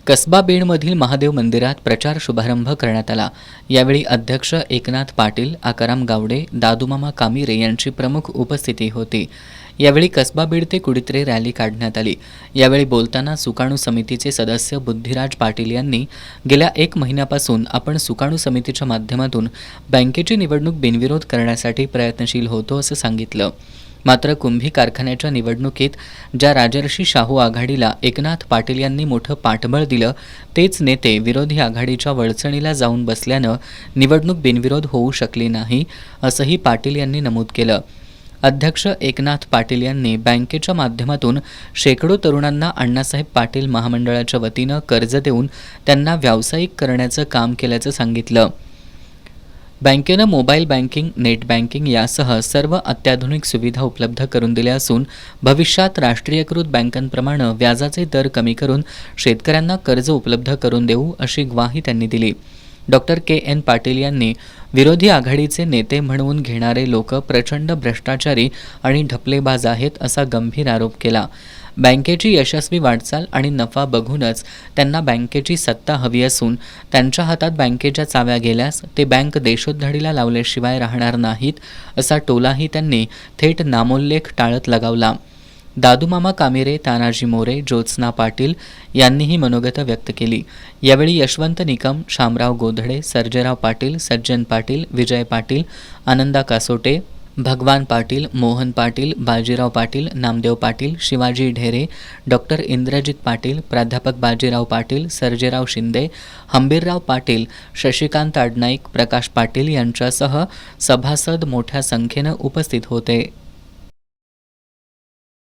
कसबा बीडमधील महादेव मंदिरात प्रचार शुभारंभ करण्यात आला। यावेळी अध्यक्ष एकनाथ पाटील, आकाराम गावडे, दादूमामा कामिरे यांची प्रमुख उपस्थिती होती। यावेळी कसबा बीड ते कुडित्रे रॅली काढण्यात आली। यावेळी बोलताना सुकाणू समितीचे सदस्य बुद्धिराज पाटील यांनी गेल्या 1 महिन्यापासून आपण सुकाणू समितीच्या माध्यमातून बँकेची निवडणूक बिनविरोध करण्यासाठी प्रयत्नशील होतो असं सांगितलं। मात्र कुंभी कारखान्याच्या निवडणुकीत ज्या राजर्षी शाहू आघाडीला एकनाथ पाटील यांनी मोठं पाठबळ दिलं, तेच नेते विरोधी आघाडीच्या वळचणीला जाऊन बसल्यानं निवडणूक बिनविरोध होऊ शकली नाही, असंही पाटील यांनी नमूद केलं। अध्यक्ष एकनाथ पाटील यांनी बँकेच्या माध्यमातून शेकडो तरुणांना अण्णासाहेब पाटील महामंडळाच्या वतीनं कर्ज देऊन त्यांना व्यावसायिक करण्याचं काम केल्याचं सांगितलं। बँकेनं मोबाईल बँकिंग, नेट बँकिंग यासह सर्व अत्याधुनिक सुविधा उपलब्ध करून दिल्या असून भविष्यात राष्ट्रीयकृत बँकांप्रमाणे व्याजाचे दर कमी करून शेतकऱ्यांना कर्ज उपलब्ध करून देऊ, अशी ग्वाही त्यांनी दिली। Doctor K. N.. पाटील यांनी विरोधी आघाडीचे नेते म्हणवून घेणारे लोक प्रचंड भ्रष्टाचारी आणि ढपलेबाज आहेत, असा गंभीर आरोप केला। बँकेची यशस्वी वाटचाल आणि नफा बघूनच त्यांना बँकेची सत्ता हवी असून त्यांच्या हातात बँकेच्या चाव्या गेल्यास ते बँक देशोधडीला लावल्याशिवाय राहणार नाहीत, असा टोलाही त्यांनी थेट नामोल्लेख टाळत लगावला। दादूमामा कामिरे, तानाजी मोरे, ज्योत्स्ना पाटील यांनीही मनोगत व्यक्त केली। यावेळी यशवंत निकम, शामराव गोधडे, सर्जेराव पाटील, सज्जन पाटील, विजय पाटील, आनंदा कासोटे, भगवान पाटील, मोहन पाटील, बाजीराव पाटील, नामदेव पाटील, शिवाजी ढेरे, डॉक्टर इंद्रजित पाटील, प्राध्यापक बाजीराव पाटील, सर्जेराव शिंदे, हंबीरराव पाटील, शशिकांत आडनाईक, प्रकाश पाटील यांच्यासह सभासद मोठ्या संख्येनं उपस्थित होते।